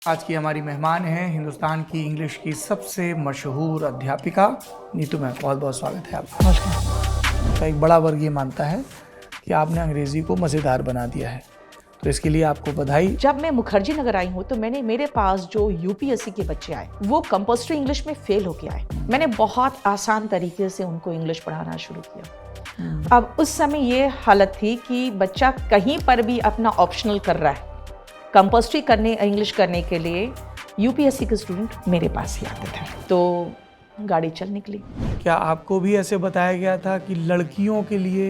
आज की हमारी मेहमान हैं हिंदुस्तान की इंग्लिश की सबसे मशहूर अध्यापिका नीतू मैम। बहुत बहुत स्वागत है आपका। नमस्कार। एक बड़ा वर्ग ये मानता है कि आपने अंग्रेज़ी को मज़ेदार बना दिया है, तो इसके लिए आपको बधाई। जब मैं मुखर्जी नगर आई हूँ तो मेरे पास जो यूपीएससी के बच्चे आए वो कंपल्सरी इंग्लिश में फेल होके आए। मैंने बहुत आसान तरीके से उनको इंग्लिश पढ़ाना शुरू किया। अब उस समय ये हालत थी कि बच्चा कहीं पर भी अपना ऑप्शनल कर रहा है, कंपल्सरी करने इंग्लिश करने के लिए यूपीएससी के स्टूडेंट मेरे पास ही आते थे, तो गाड़ी चल निकली। क्या आपको भी ऐसे बताया गया था कि लड़कियों के लिए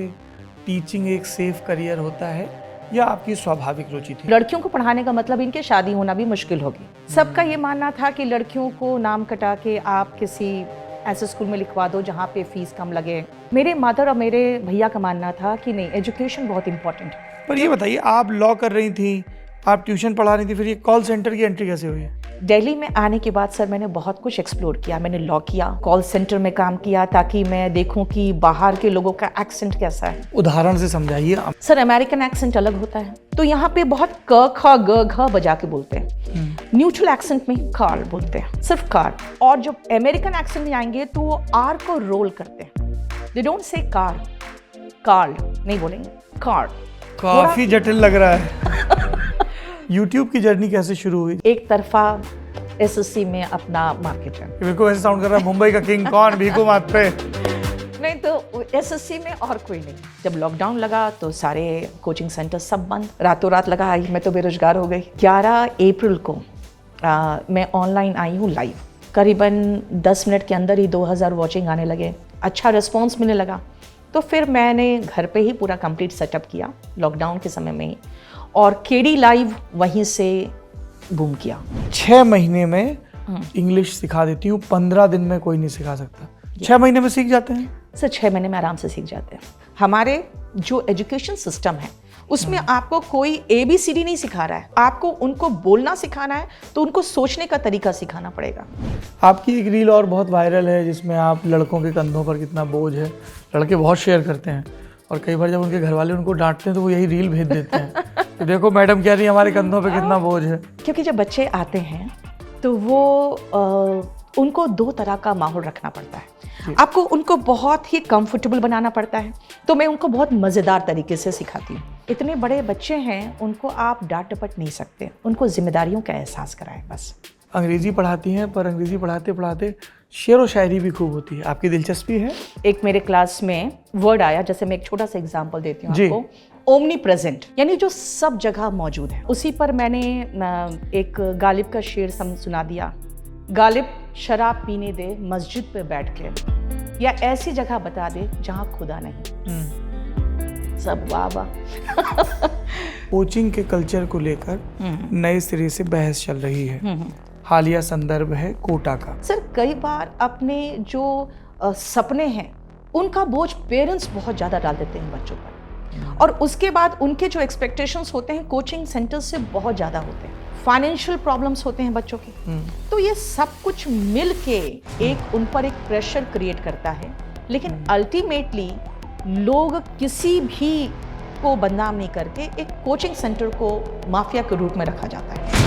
टीचिंग एक सेफ करियर होता है, या आपकी स्वाभाविक रुचि थी? लड़कियों को पढ़ाने का मतलब इनके शादी होना भी मुश्किल होगी। सबका ये मानना था कि लड़कियों को नाम कटा के आप किसी ऐसे स्कूल में लिखवा दो जहाँ पे फीस कम लगे। मेरे मदर और मेरे भैया का मानना था कि नहीं, एजुकेशन बहुत इंपॉर्टेंट है। पर ये बताइए, आप लॉ कर रही थी, आप ट्यूशन पढ़ा रही थी, फिर ये कॉल सेंटर की एंट्री कैसे हुई? दिल्ली में आने के बाद सर मैंने बहुत कुछ एक्सप्लोर किया। मैंने लॉ किया, कॉल सेंटर में काम किया ताकि मैं देखूं कि बाहर के लोगों का एक्सेंट कैसा है। उदाहरण से समझाइए। सर अमेरिकन एक्सेंट अलग होता है, तो यहाँ पे बहुत क ख ग घ बजा के बोलते हैं। न्यूट्रल एक्सेंट में कार बोलते हैं, सिर्फ कार। और जब अमेरिकन एक्सेंट में आएंगे तो वो आर को रोल करते हैं। They don't say car, card नहीं बोलेंगे, कार्ड। काफी जटिल लग रहा है। यूट्यूब की जर्नी कैसे शुरू हुई? एक तरफा एसएससी में अपना मार्केट है। मेरे को ऐसे साउंड कर रहा है मुंबई का किंग कौन, भीखू मात पे। नहीं तो एसएससी में और कोई नहीं। जब लॉकडाउन लगा तो सारे कोचिंग सेंटर सब बंद, रातों रात लगा आई, मैं तो बेरोजगार हो गई। 11 अप्रैल को मैं ऑनलाइन आई हूँ लाइव। करीबन 10 मिनट के अंदर ही 2000 वॉचिंग आने लगे, अच्छा रिस्पॉन्स मिलने लगा। तो फिर मैंने घर पे ही पूरा कंप्लीट सेटअप किया लॉकडाउन के समय में ही, और केडी लाइव वहीं से बूम किया। 6 महीने में इंग्लिश सिखा देती हूँ, 15 दिन में कोई नहीं सिखा सकता। 6 महीने में सीख जाते हैं सर? 6 महीने में आराम से सीख जाते हैं। हमारे जो एजुकेशन सिस्टम है उसमें आपको कोई ABCD नहीं सिखा रहा है, आपको उनको बोलना सिखाना है, तो उनको सोचने का तरीका सिखाना पड़ेगा। आपकी एक रील और बहुत वायरल है जिसमें आप लड़कों के कंधों पर कितना बोझ है, लड़के बहुत शेयर करते हैं, और कई बार जब उनके घर वाले उनको डांटते हैं तो वो यही रील भेज देते हैं तो देखो मैडम कह रही है हमारे कंधों पे कितना बोझ है। क्योंकि जब बच्चे आते हैं तो वो उनको 2 तरह का माहौल रखना पड़ता है। आपको उनको बहुत ही कंफर्टेबल बनाना पड़ता है, तो मैं उनको बहुत मज़ेदार तरीके से सिखाती हूँ। इतने बड़े बच्चे हैं, उनको आप डांट डपट नहीं सकते, उनको जिम्मेदारियों का एहसास कराएं बस। अंग्रेजी पढ़ाती हैं, पर अंग्रेजी पढ़ाते पढ़ाते शेर व शायरी भी खूब होती है, आपकी दिलचस्पी है? एक मेरे क्लास में वर्ड आया, जैसे मैं एक छोटा सा एग्जांपल देती हूँ आपको, ओमनी प्रेजेंट, यानी जो सब जगह मौजूद है। उसी पर मैंने एक गालिब का शेर सुना दिया। गालिब शराब पीने दे मस्जिद पे बैठ के, या ऐसी जगह बता दे जहाँ खुदा नहीं। सब वाह वाह। कोचिंग के कल्चर को लेकर नए सिरे से बहस चल रही है। हालिया संदर्भ है कोटा का। सर कई बार अपने जो सपने हैं उनका बोझ पेरेंट्स बहुत ज़्यादा डाल देते हैं बच्चों पर, और उसके बाद उनके जो एक्सपेक्टेशंस होते हैं कोचिंग सेंटर्स से बहुत ज़्यादा होते हैं। फाइनेंशियल प्रॉब्लम्स होते हैं बच्चों के, तो ये सब कुछ मिल के एक उन पर एक प्रेशर क्रिएट करता है। लेकिन अल्टीमेटली लोग किसी भी को बदनाम नहीं करके एक कोचिंग सेंटर को माफिया के रूप में रखा जाता है।